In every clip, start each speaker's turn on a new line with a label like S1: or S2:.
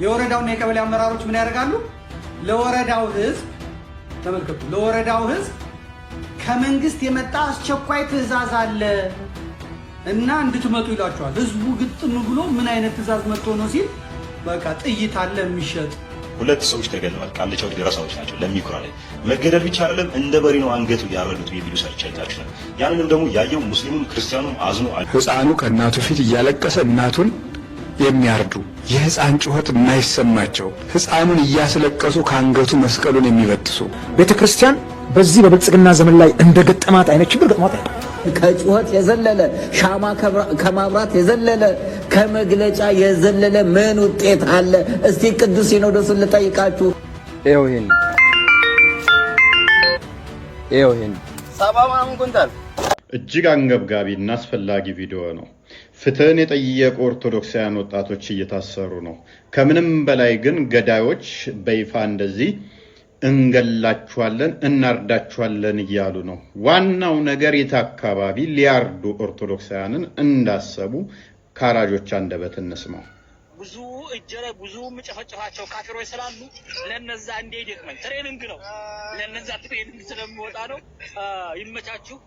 S1: የወረዳውና የቀበሌ አመራሮች ምን ያደርጋሉ? ለወረዳው ህዝብ ተመልከቱ፣ ለወረዳው ህዝብ ከመንግስት የመጣ አስቸኳይ ትዕዛዝ አለ እና እንድትመጡ ይላቸዋል። ህዝቡ ግጥም ብሎ ምን አይነት ትዕዛዝ መጥቶ ነው ሲል በቃ ጥይት አለ የሚሸጥ።
S2: ሁለት ሰዎች ተገለዋል። ቃልቻው ደረሳዎች ናቸው። ለሚኩራ ላይ መገደል ብቻ አይደለም እንደ በሪ ነው አንገቱ ያረዱት የሚሉ ሰርች አይታችሁ ነው። ያንንም ደግሞ ያየው ሙስሊሙም ክርስቲያኑም አዝኖ
S3: ህፃኑ ከእናቱ ፊት እያለቀሰ እናቱን የሚያርዱ የህፃን ጩኸት የማይሰማቸው ህፃኑን እያስለቀሱ ከአንገቱ መስቀሉን የሚበጥሱ
S4: ቤተክርስቲያን በዚህ በብልጽግና ዘመን ላይ እንደገጠማት አይነት ችግር ገጥሟት
S5: ከጩኸት የዘለለ ሻማ ከማብራት የዘለለ ከመግለጫ የዘለለ ምን ውጤት አለ? እስቲ ቅዱስ ሲኖዶስን ልጠይቃችሁ።
S6: ይሄን
S5: ሰባማን ኩንታል
S7: እጅግ አንገብጋቢ እና አስፈላጊ ቪዲዮ ነው። ፍትህን የጠየቁ ኦርቶዶክሳውያን ወጣቶች እየታሰሩ ነው። ከምንም በላይ ግን ገዳዮች በይፋ እንደዚህ እንገላችኋለን እናርዳችኋለን እያሉ ነው። ዋናው ነገር የት አካባቢ ሊያርዱ ኦርቶዶክሳውያንን እንዳሰቡ ካራጆች አንደበት እንስማው።
S8: ብዙ እጀለ ብዙ ምጨፈጨፋቸው ካፊሮች ስላሉ ለነዛ እንደ ይደክመኝ ትሬኒንግ ነው። ለነዛ ትሬኒንግ ስለሚወጣ ነው። ይመቻችሁ።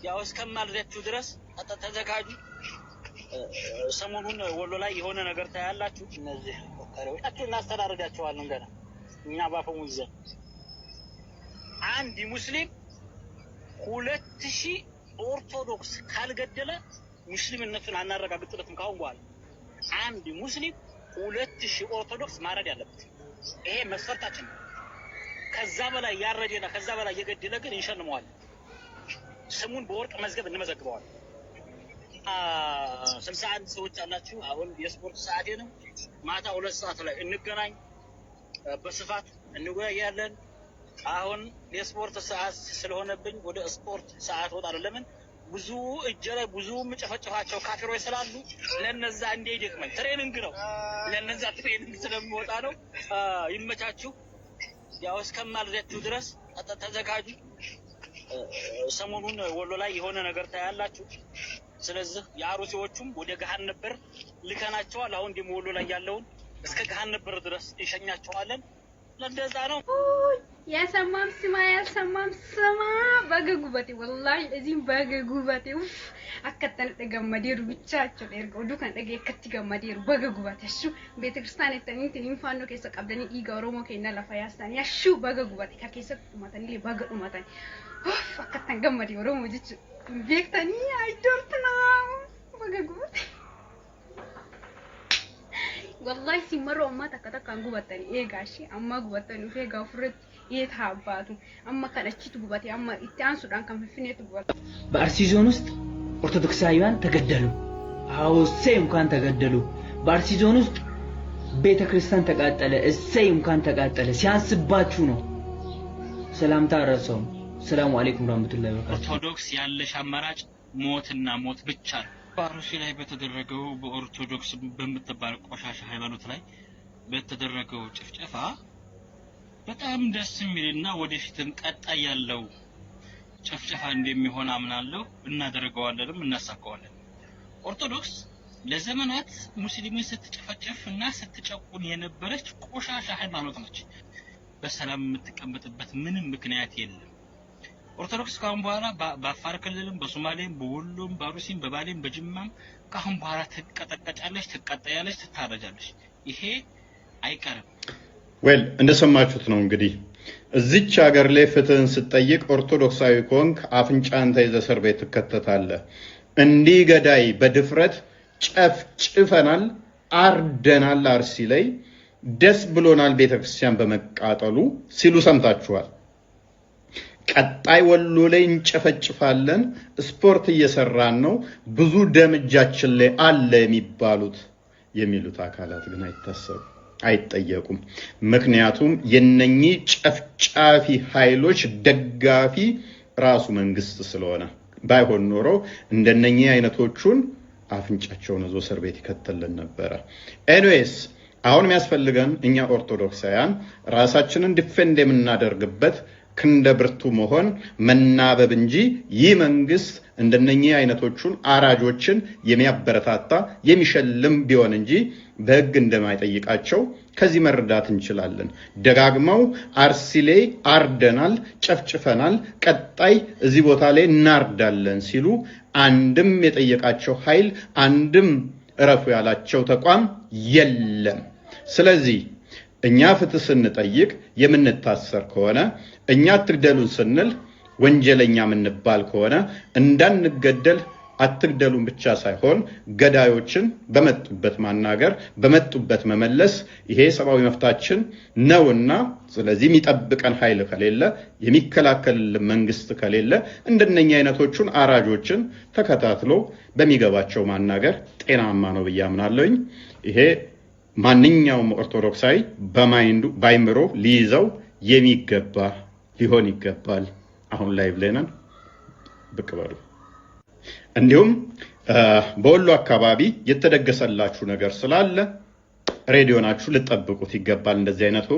S8: ያው እስከማልደችሁ ድረስ ተዘጋጁ። ሰሞኑን ወሎ ላይ የሆነ ነገር ታያላችሁ። እነዚህ ወካሪዎች እናስተዳርጋቸዋለን ገና እኛ ባፈሙዘ አንድ ሙስሊም 2000 ኦርቶዶክስ ካልገደለ ሙስሊምነቱን አናረጋግጥለትም። ካሁን በኋላ አንድ ሙስሊም 2000 ኦርቶዶክስ ማረድ ያለበት ይሄ መስፈርታችን ነው። ከዛ በላይ ያረደና ከዛ በላይ የገደለ ግን እንሸልመዋለን። ስሙን በወርቅ መዝገብ እንመዘግበዋለን። 61 ሰዎች አላችሁ። አሁን የስፖርት ሰዓቴ ነው። ማታ 2 ሰዓት ላይ እንገናኝ። በስፋት እንወያያለን። አሁን የስፖርት ሰዓት ስለሆነብኝ ወደ ስፖርት ሰዓት ወጣለሁ። ለምን ብዙ እጀለ ብዙ ምጨፈጨፋቸው ካፊሮች ስላሉ ለነዛ እንደ ይደክመኝ ትሬኒንግ ነው። ለነዛ ትሬኒንግ ስለሚወጣ ነው። ይመቻችሁ። ያው እስከማልደችሁ ድረስ ተዘጋጁ። ሰሞኑን ወሎ ላይ የሆነ ነገር ታያላችሁ። ስለዚህ የአሩሲዎቹም ወደ ገሃነም ነበር ልከናቸዋል። አሁን ደግሞ ወሎ ላይ ያለውን እስከ ገሃነም ነበር ድረስ ይሸኛቸዋለን። ለእንደዛ ነው።
S9: ያሰማም ስማ ያሰማም ስማ በገጉበቴ ወላሂ እዚህም በገጉበቴ አከተን ተገመዴሩ ብቻቸው ለርጎ ዱካን ደገ ከትገመዴሩ በገጉበቴ እሱ ቤተክርስቲያን የተኒት ኢንፋኖ ከሰ ቀብደኒ ኢጋ ኦሮሞ ከና ለፋያስታን ያሹ በገጉበቴ ከከሰ ማተኒ በገዱ ማተኒ አከተን ገመዴ ኦሮሞ ጅች ቤክተኒ አይዶርትና በገጉበቴ والله ሲመረው አማ ተከተካን ጉበተኒ ኤጋሺ አማ ጉበተኒ ፌጋ ፍረት የታባቱ አማ ከነቺቱ ጉበቴ አማ ኢታን ሱዳን ከፍፍኔቱ ጉበቴ
S6: በአርሲ ዞን ውስጥ ኦርቶዶክሳውያን ተገደሉ። አዎ እሰይ እንኳን ተገደሉ። በአርሲ ዞን ውስጥ ቤተክርስቲያን ተቃጠለ። እሰይ እንኳን ተቃጠለ። ሲያንስባችሁ ነው። ሰላምታ ረሰው። ሰላም አለይኩም ወራህመቱላሂ ወበረካቱ።
S8: ኦርቶዶክስ ያለሽ አማራጭ ሞትና ሞት ብቻ ነው። በአርሲ ላይ በተደረገው በኦርቶዶክስ በምትባል ቆሻሻ ሃይማኖት ላይ በተደረገው ጭፍጨፋ በጣም ደስ የሚልና ወደፊትም ቀጣይ ያለው ጭፍጨፋ እንደሚሆን አምናለሁ። እናደርገዋለንም እናሳካዋለን። ኦርቶዶክስ ለዘመናት ሙስሊምን ስትጨፈጨፍና ስትጨቁን የነበረች ቆሻሻ ሃይማኖት ነች። በሰላም የምትቀመጥበት ምንም ምክንያት የለም። ኦርቶዶክስ ካሁን በኋላ በአፋር ክልልም በሶማሌም በወሎም በአሩሲም በባሌም በጅማም ካሁን በኋላ ትቀጠቀጫለች፣ ትቀጣያለች፣ ትታረጃለች። ይሄ አይቀርም።
S7: እንደሰማችሁት ነው እንግዲህ እዚች ሀገር ላይ ፍትህን ስትጠይቅ ኦርቶዶክሳዊ ኮንክ አፍንጫን ተይዘህ እስር ቤት ትከተታለህ። እንዲህ ገዳይ በድፍረት ጨፍጭፈናል፣ አርደናል፣ አርሲ ላይ ደስ ብሎናል ቤተክርስቲያን በመቃጠሉ ሲሉ ሰምታችኋል። ቀጣይ ወሎ ላይ እንጨፈጭፋለን፣ ስፖርት እየሰራን ነው፣ ብዙ ደም እጃችን ላይ አለ የሚሉት አካላት ግን አይጠየቁም። ምክንያቱም የነኚህ ጨፍጫፊ ኃይሎች ደጋፊ ራሱ መንግስት ስለሆነ ባይሆን ኖሮ እንደነኚህ አይነቶቹን አፍንጫቸውን ይዞ እስር ቤት ይከተልን ነበረ። ኤኒዌይስ አሁን የሚያስፈልገን እኛ ኦርቶዶክሳውያን ራሳችንን ዲፌንድ የምናደርግበት ክንደ ብርቱ መሆን መናበብ እንጂ ይህ መንግስት እንደነኚህ አይነቶቹን አራጆችን የሚያበረታታ የሚሸልም ቢሆን እንጂ በህግ እንደማይጠይቃቸው ከዚህ መረዳት እንችላለን። ደጋግመው አርሲ ላይ አርደናል፣ ጨፍጭፈናል፣ ቀጣይ እዚህ ቦታ ላይ እናርዳለን ሲሉ አንድም የጠየቃቸው ኃይል አንድም እረፉ ያላቸው ተቋም የለም። ስለዚህ እኛ ፍትህ ስንጠይቅ የምንታሰር ከሆነ እኛ አትግደሉን ስንል ወንጀለኛ የምንባል ከሆነ እንዳንገደል አትግደሉን ብቻ ሳይሆን ገዳዮችን በመጡበት ማናገር በመጡበት መመለስ ይሄ ሰብአዊ መፍታችን ነውና ስለዚህ የሚጠብቀን ኃይል ከሌለ የሚከላከልልን መንግስት ከሌለ እንደነኛ አይነቶቹን አራጆችን ተከታትሎ በሚገባቸው ማናገር ጤናማ ነው ብዬ አምናለሁኝ። ይሄ ማንኛውም ኦርቶዶክሳዊ ባይምሮ ሊይዘው የሚገባ ሊሆን ይገባል። አሁን ላይ ብለናል ብቅ በሉ። እንዲሁም በወሎ አካባቢ የተደገሰላችሁ ነገር ስላለ ሬዲዮናችሁ ልትጠብቁት ይገባል። እንደዚህ አይነቱ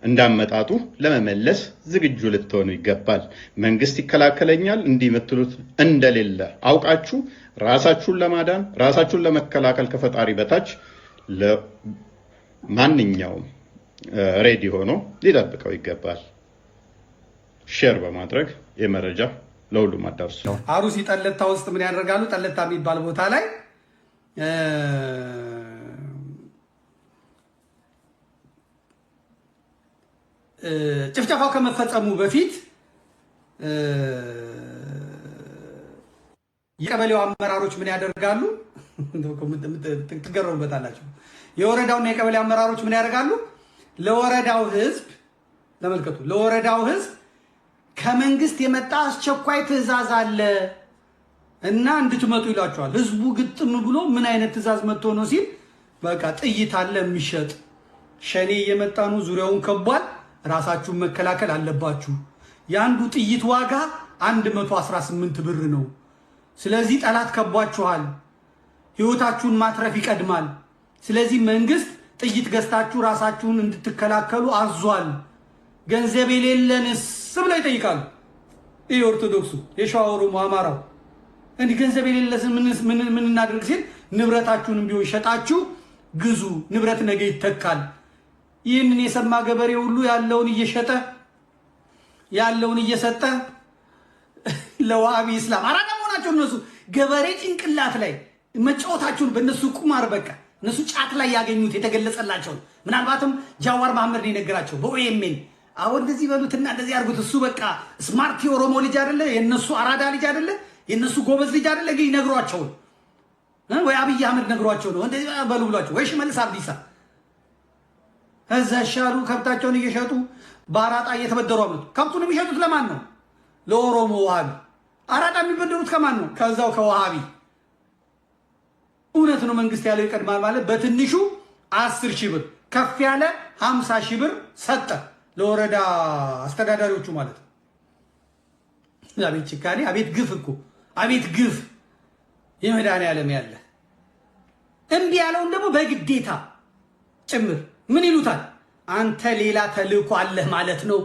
S7: እንዳመጣጡ ለመመለስ ዝግጁ ልትሆኑ ይገባል። መንግስት ይከላከለኛል እንዲህ የምትሉት እንደሌለ አውቃችሁ ራሳችሁን ለማዳን ራሳችሁን ለመከላከል ከፈጣሪ በታች ለማንኛውም ሬዲ ሆኖ ሊጠብቀው ይገባል። ሼር በማድረግ የመረጃ ለሁሉም አዳርሱ።
S1: አሩሲ ጠለታ ውስጥ ምን ያደርጋሉ? ጠለታ የሚባል ቦታ ላይ ጭፍጨፋው ከመፈጸሙ በፊት የቀበሌው አመራሮች ምን ያደርጋሉ? ትገረሙበታላችሁ። የወረዳውና የቀበሌ አመራሮች ምን ያደርጋሉ? ለወረዳው ህዝብ ተመልከቱ፣ ለወረዳው ህዝብ ከመንግስት የመጣ አስቸኳይ ትዕዛዝ አለ እና እንድትመጡ ይላቸዋል። ህዝቡ ግጥም ብሎ ምን አይነት ትዕዛዝ መጥቶ ነው ሲል በቃ ጥይት አለ የሚሸጥ ሸኔ እየመጣ ነው፣ ዙሪያውን ከቧል፣ ራሳችሁን መከላከል አለባችሁ። የአንዱ ጥይት ዋጋ 118 ብር ነው። ስለዚህ ጠላት ከቧችኋል፣ ህይወታችሁን ማትረፍ ይቀድማል። ስለዚህ መንግስት ጥይት ገዝታችሁ ራሳችሁን እንድትከላከሉ አዟል። ገንዘብ የሌለንስ ብለው ይጠይቃሉ። ይህ ኦርቶዶክሱ፣ የሸዋ ኦሮሞ፣ አማራው እንዲህ ገንዘብ የሌለስ ምን እናድርግ ሲል ንብረታችሁንም ቢሆን ሸጣችሁ ግዙ፣ ንብረት ነገ ይተካል። ይህንን የሰማ ገበሬ ሁሉ ያለውን እየሸጠ ያለውን እየሰጠ ለዋሃቢ እስላም አራዳ መሆናቸው እነሱ ገበሬ ጭንቅላት ላይ መጫወታቸውን በእነሱ ቁማር በቃ እነሱ ጫት ላይ ያገኙት የተገለጸላቸውን ምናልባትም ጃዋር መሐመድ ነው የነገራቸው በኦኤምኤን አሁን እንደዚህ በሉትና እንደዚህ አድርጉት። እሱ በቃ ስማርት የኦሮሞ ልጅ አይደለ? የነሱ አራዳ ልጅ አይደለ? የነሱ ጎበዝ ልጅ አይደለ? ግን ይነግሯቸው ወይ አብይ አህመድ ነግሯቸው ነው እንደዚህ በሉ ብሏቸው፣ ወይ ሽመልስ አብዲሳ እዛ ሻሉ ከብታቸውን እየሸጡ በአራጣ እየተበደሩ አመጡ። ከብቱን የሚሸጡት ለማን ነው? ለኦሮሞ ዋሃቢ። አራጣ የሚበደሩት ከማን ነው? ከዛው ከዋሃቢ። እውነት ነው መንግስት ያለው ይቀድማል ማለት በትንሹ 10 ሺህ ብር ከፍ ያለ 50 ሺህ ብር ሰጠ ለወረዳ አስተዳዳሪዎቹ ማለት ነው። አቤት ጭካኔ፣ አቤት ግፍ እኮ አቤት ግፍ። የመድኃኒዓለም ያለ እምቢ ያለውን ደግሞ በግዴታ ጭምር ምን ይሉታል? አንተ ሌላ ተልእኮ አለህ ማለት ነው።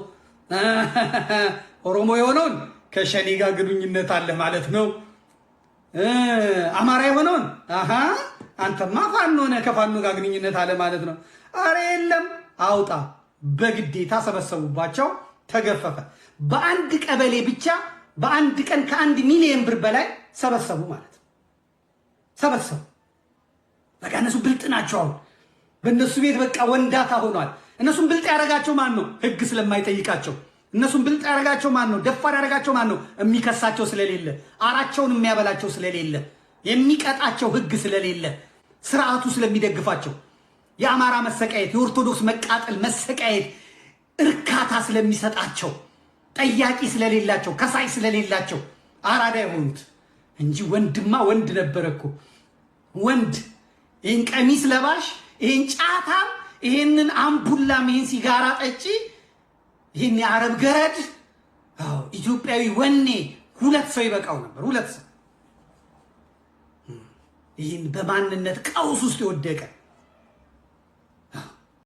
S1: ኦሮሞ የሆነውን ከሸኔ ጋር ግንኙነት አለህ ማለት ነው። አማራ የሆነውን አንተማ ፋኖ ነህ ከፋኖ ጋር ግንኙነት አለ ማለት ነው። አረ የለም አውጣ። በግዴታ ሰበሰቡባቸው፣ ተገፈፈ። በአንድ ቀበሌ ብቻ በአንድ ቀን ከ1 ሚሊዮን ብር በላይ ሰበሰቡ ማለት ነው። ሰበሰቡ። በቃ እነሱ ብልጥ ናቸው። አሁን በእነሱ ቤት በቃ ወንዳታ ሆኗል። እነሱን ብልጥ ያደረጋቸው ማን ነው? ህግ ስለማይጠይቃቸው። እነሱን ብልጥ ያደረጋቸው ማን ነው? ደፋር ያደረጋቸው ማን ነው? የሚከሳቸው ስለሌለ፣ አራቸውን የሚያበላቸው ስለሌለ፣ የሚቀጣቸው ህግ ስለሌለ፣ ስርዓቱ ስለሚደግፋቸው፣ የአማራ መሰቃየት፣ የኦርቶዶክስ መቃጠል መሰቃየት እርካታ ስለሚሰጣቸው፣ ጠያቂ ስለሌላቸው፣ ከሳይ ስለሌላቸው አራዳ የሆኑት እንጂ ወንድማ ወንድ ነበረ እኮ ወንድ። ይህን ቀሚስ ለባሽ፣ ይህን ጫታም፣ ይህንን አምቡላም፣ ይህን ሲጋራ ጠጪ፣ ይህን የአረብ ገረድ፣ ኢትዮጵያዊ ወኔ 2 ሰው ይበቃው ነበር። 2 ሰው ይህን በማንነት ቀውስ ውስጥ የወደቀ